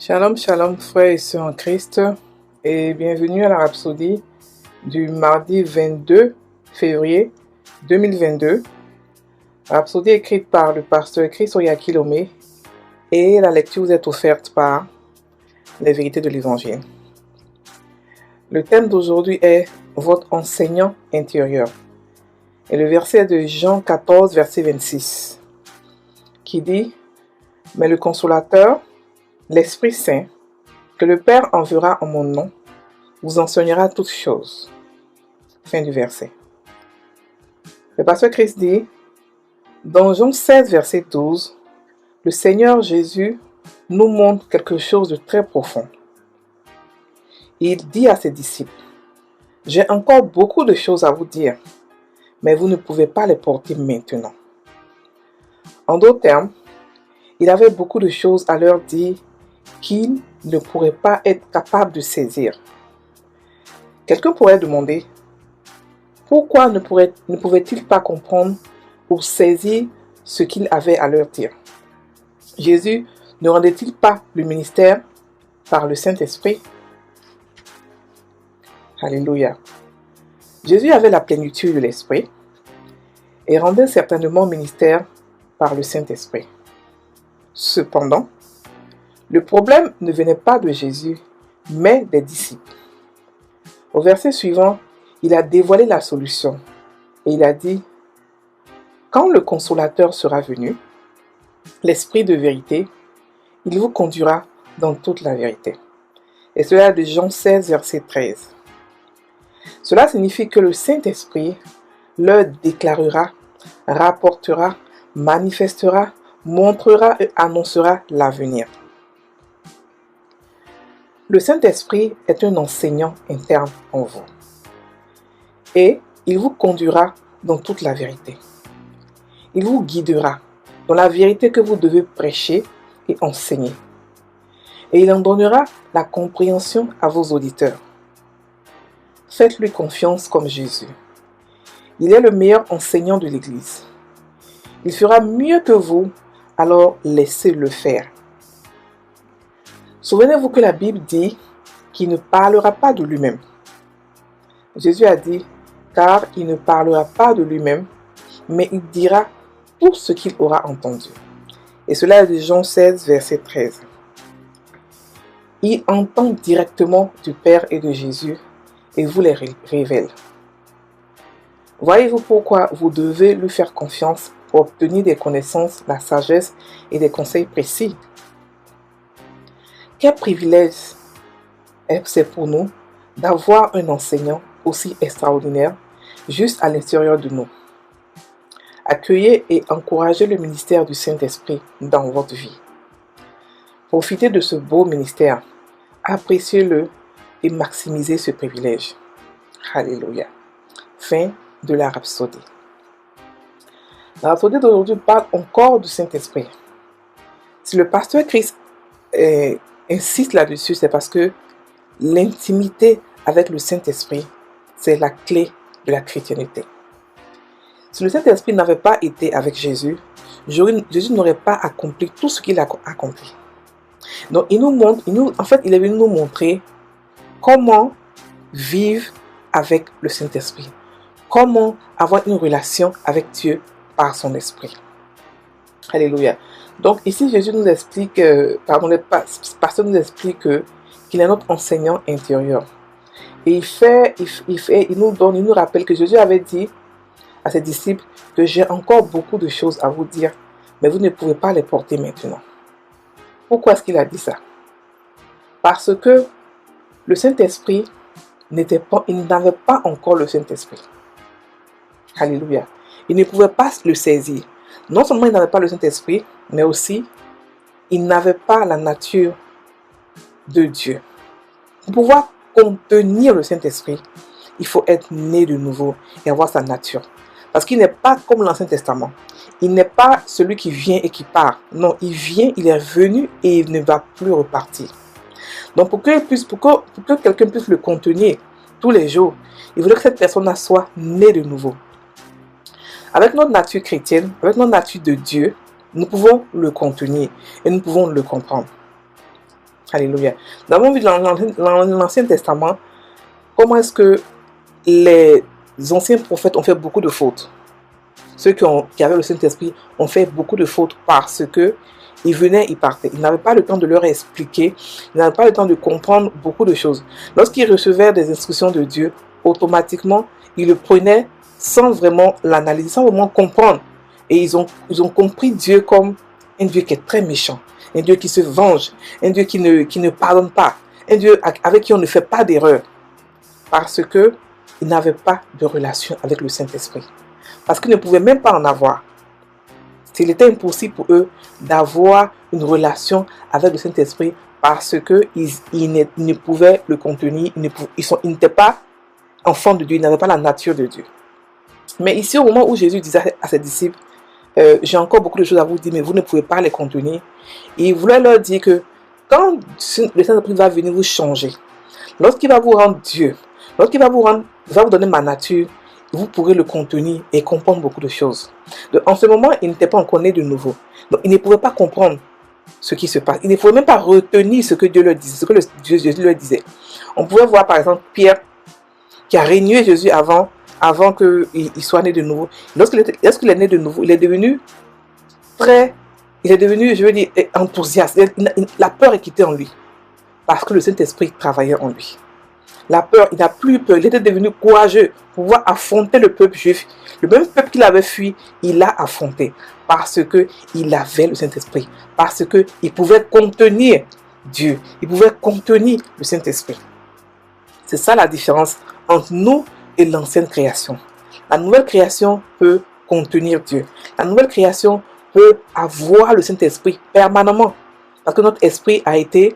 Shalom, shalom, frères et sœurs en Christ, et bienvenue à la Rhapsodie du mardi 22 février 2022. Rhapsodie écrite par le pasteur Chris Oyakilome, et la lecture vous est offerte par les vérités de l'Évangile. Le thème d'aujourd'hui est votre enseignant intérieur. Et le verset est de Jean 14, verset 26, qui dit « Mais le consolateur, l'Esprit Saint, que le Père enverra en mon nom, vous enseignera toutes choses. » Fin du verset. Le pasteur Christ dit, dans Jean 16, verset 12, le Seigneur Jésus nous montre quelque chose de très profond. Il dit à ses disciples, « J'ai encore beaucoup de choses à vous dire, mais vous ne pouvez pas les porter maintenant. » En d'autres termes, il avait beaucoup de choses à leur dire qu'ils ne pourraient pas être capables de saisir. Quelqu'un pourrait demander, pourquoi ne pouvait-il pas comprendre ou saisir ce qu'il avait à leur dire? Jésus ne rendait-il pas le ministère par le Saint-Esprit? Alléluia. Jésus avait la plénitude de l'Esprit et rendait certainement ministère par le Saint-Esprit. Cependant, le problème ne venait pas de Jésus, mais des disciples. Au verset suivant, il a dévoilé la solution et il a dit, « Quand le consolateur sera venu, l'Esprit de vérité, il vous conduira dans toute la vérité. » Et cela est de Jean 16, verset 13. Cela signifie que le Saint-Esprit leur déclarera, rapportera, manifestera, montrera et annoncera l'avenir. Le Saint-Esprit est un enseignant interne en vous. Et il vous conduira dans toute la vérité. Il vous guidera dans la vérité que vous devez prêcher et enseigner. Et il en donnera la compréhension à vos auditeurs. Faites-lui confiance comme Jésus. Il est le meilleur enseignant de l'Église. Il fera mieux que vous, alors laissez-le faire. Souvenez-vous que la Bible dit qu'il ne parlera pas de lui-même. Jésus a dit, car il ne parlera pas de lui-même, mais il dira tout ce qu'il aura entendu. Et cela est de Jean 16, verset 13. Il entend directement du Père et de Jésus et vous les révèle. Voyez-vous pourquoi vous devez lui faire confiance pour obtenir des connaissances, la sagesse et des conseils précis? Quel privilège c'est pour nous d'avoir un enseignant aussi extraordinaire juste à l'intérieur de nous. Accueillez et encouragez le ministère du Saint-Esprit dans votre vie. Profitez de ce beau ministère, appréciez-le et maximisez ce privilège. Alléluia. Fin de la Rhapsodie. La Rhapsodie d'aujourd'hui parle encore du Saint-Esprit. Si le pasteur Christ insiste là-dessus, c'est parce que l'intimité avec le Saint-Esprit, c'est la clé de la chrétienté. Si le Saint-Esprit n'avait pas été avec Jésus, Jésus n'aurait pas accompli tout ce qu'il a accompli. Donc il est venu nous montrer comment vivre avec le Saint-Esprit, comment avoir une relation avec Dieu par son Esprit. Alléluia. Donc ici Jésus nous explique, le pasteur nous explique qu'il est notre enseignant intérieur. Et il nous rappelle que Jésus avait dit à ses disciples que j'ai encore beaucoup de choses à vous dire, mais vous ne pouvez pas les porter maintenant. Pourquoi est-ce qu'il a dit ça? Parce que le Saint-Esprit il n'avait pas encore le Saint-Esprit. Alléluia. Il ne pouvait pas le saisir. Non seulement il n'avait pas le Saint-Esprit, mais aussi il n'avait pas la nature de Dieu. Pour pouvoir contenir le Saint-Esprit, il faut être né de nouveau et avoir sa nature. Parce qu'il n'est pas comme l'Ancien Testament. Il n'est pas celui qui vient et qui part. Non, il vient, il est venu et il ne va plus repartir. Donc pour que quelqu'un puisse le contenir tous les jours, il voulait que cette personne soit née de nouveau. Avec notre nature chrétienne, avec notre nature de Dieu, nous pouvons le contenir et nous pouvons le comprendre. Alléluia. Nous avons vu dans l'Ancien Testament comment est-ce que les anciens prophètes ont fait beaucoup de fautes. Ceux qui avaient le Saint-Esprit ont fait beaucoup de fautes parce que ils venaient, ils partaient. Ils n'avaient pas le temps de leur expliquer. Ils n'avaient pas le temps de comprendre beaucoup de choses. Lorsqu'ils recevaient des instructions de Dieu, automatiquement, ils le prenaient sans vraiment l'analyser, sans vraiment comprendre. Et ils ont compris Dieu comme un Dieu qui est très méchant, un Dieu qui se venge, un Dieu qui ne pardonne pas, un Dieu avec qui on ne fait pas d'erreur. Parce qu'ils n'avaient pas de relation avec le Saint-Esprit. Parce qu'ils ne pouvaient même pas en avoir. Il était impossible pour eux d'avoir une relation avec le Saint-Esprit parce qu'ils ne pouvaient le contenir, ils n'étaient pas enfants de Dieu, ils n'avaient pas la nature de Dieu. Mais ici, au moment où Jésus disait à ses disciples, j'ai encore beaucoup de choses à vous dire, mais vous ne pouvez pas les contenir. Et il voulait leur dire que quand le Saint-Esprit va venir vous changer, lorsqu'il va vous rendre Dieu, lorsqu'il va vous donner ma nature, vous pourrez le contenir et comprendre beaucoup de choses. Donc, en ce moment, il n'était pas encore né de nouveau. Donc, il ne pouvait pas comprendre ce qui se passe. Il ne pouvait même pas retenir ce que Dieu leur disait, ce que Jésus leur disait. On pouvait voir par exemple Pierre qui a régné Jésus avant qu'il soit né de nouveau. Lorsqu'il est né de nouveau, il est devenu, je veux dire, enthousiaste. La peur est quittée en lui parce que le Saint-Esprit travaillait en lui. La peur, il n'a plus peur, il était devenu courageux pour pouvoir affronter le peuple juif. Le même peuple qu'il avait fui, il l'a affronté parce qu'il avait le Saint-Esprit, parce qu'il pouvait contenir Dieu, il pouvait contenir le Saint-Esprit. C'est ça la différence entre nous et l'ancienne création. La nouvelle création peut contenir Dieu. La nouvelle création peut avoir le Saint-Esprit permanemment parce que notre esprit a été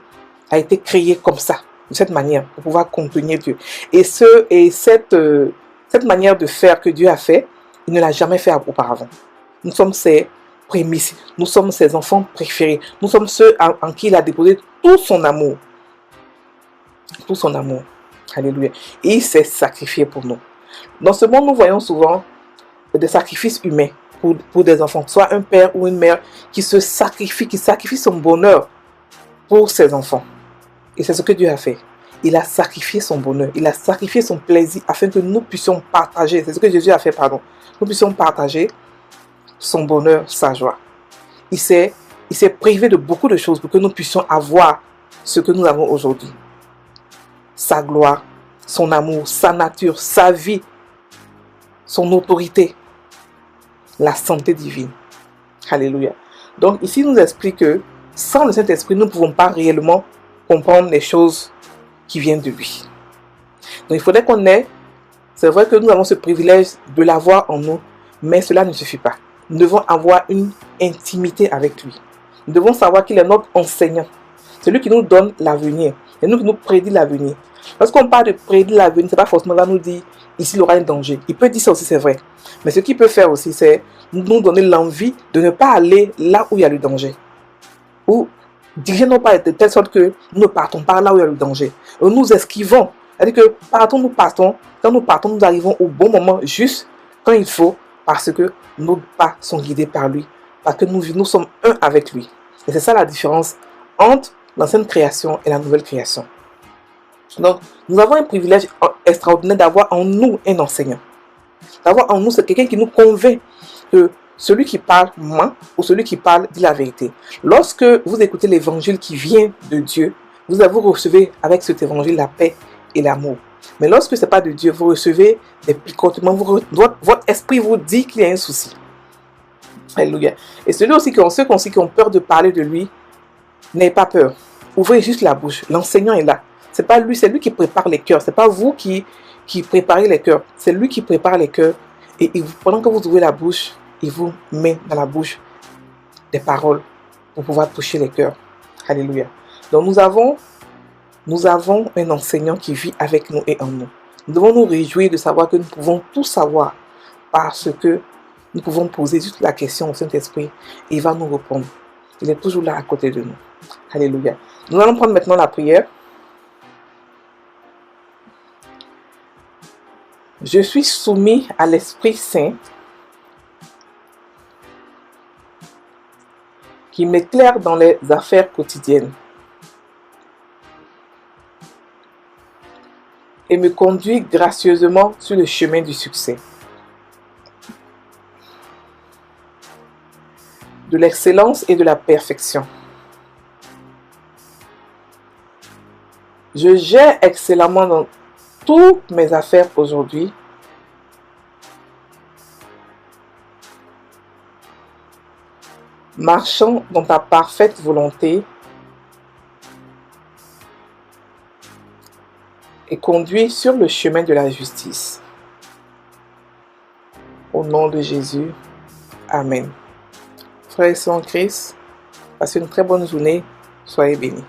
créé comme ça, de cette manière, pour pouvoir contenir Dieu. Et cette manière de faire que Dieu a fait, il ne l'a jamais fait auparavant. Nous sommes ses prémices, nous sommes ses enfants préférés, nous sommes ceux en qui il a déposé tout son amour. Tout son amour. Alléluia. Et il s'est sacrifié pour nous. Dans ce monde, nous voyons souvent des sacrifices humains pour des enfants, soit un père ou une mère qui sacrifie son bonheur pour ses enfants. Et c'est ce que Dieu a fait. Il a sacrifié son bonheur, il a sacrifié son plaisir afin que nous puissions partager. C'est ce que Jésus a fait, pardon. Nous puissions partager son bonheur, sa joie. Il s'est privé de beaucoup de choses pour que nous puissions avoir ce que nous avons aujourd'hui. Sa gloire, son amour, sa nature, sa vie, son autorité, la santé divine. Alléluia. Donc ici, il nous explique que sans le Saint-Esprit, nous ne pouvons pas réellement comprendre les choses qui viennent de lui. Donc il faudrait qu'on ait, c'est vrai que nous avons ce privilège de l'avoir en nous, mais cela ne suffit pas. Nous devons avoir une intimité avec lui. Nous devons savoir qu'il est notre enseignant. C'est lui qui nous donne l'avenir. C'est lui qui nous prédit l'avenir. Lorsqu'on parle de prédire l'avenir, c'est pas forcément là nous dire ici il y aura un danger. Il peut dire ça aussi, c'est vrai. Mais ce qu'il peut faire aussi, c'est nous donner l'envie de ne pas aller là où il y a le danger. Ou diriger nos pas de telle sorte que nous ne partons pas là où il y a le danger. Nous esquivons. C'est-à-dire que nous partons. Quand nous partons, nous arrivons au bon moment, juste quand il faut, parce que nos pas sont guidés par lui. Parce que nous sommes un avec lui. Et c'est ça la différence entre l'ancienne création et la nouvelle création. Donc, nous avons un privilège extraordinaire d'avoir en nous un enseignant. D'avoir en nous, c'est quelqu'un qui nous convainc que celui qui parle ment ou celui qui parle dit la vérité. Lorsque vous écoutez l'évangile qui vient de Dieu, vous recevez avec cet évangile la paix et l'amour. Mais lorsque ce n'est pas de Dieu, vous recevez des picotements, votre esprit vous dit qu'il y a un souci. Alléluia. Et ceux qui ont peur de parler de lui, n'ayez pas peur. Ouvrez juste la bouche. L'enseignant est là. C'est pas lui, c'est lui qui prépare les cœurs. C'est pas vous qui préparez les cœurs. C'est lui qui prépare les cœurs. Et pendant que vous ouvrez la bouche, il vous met dans la bouche des paroles pour pouvoir toucher les cœurs. Alléluia. Donc nous avons un enseignant qui vit avec nous et en nous. Nous devons nous réjouir de savoir que nous pouvons tout savoir parce que nous pouvons poser juste la question au Saint-Esprit et il va nous répondre. Il est toujours là à côté de nous. Alléluia. Nous allons prendre maintenant la prière. Je suis soumis à l'Esprit Saint qui m'éclaire dans les affaires quotidiennes. et me conduis gracieusement sur le chemin du succès, de l'excellence et de la perfection. Je gère excellemment dans toutes mes affaires aujourd'hui. Marchant dans ta parfaite volonté et conduit sur le chemin de la justice. Au nom de Jésus, Amen. Frères et sœurs en Christ, passez une très bonne journée, soyez bénis.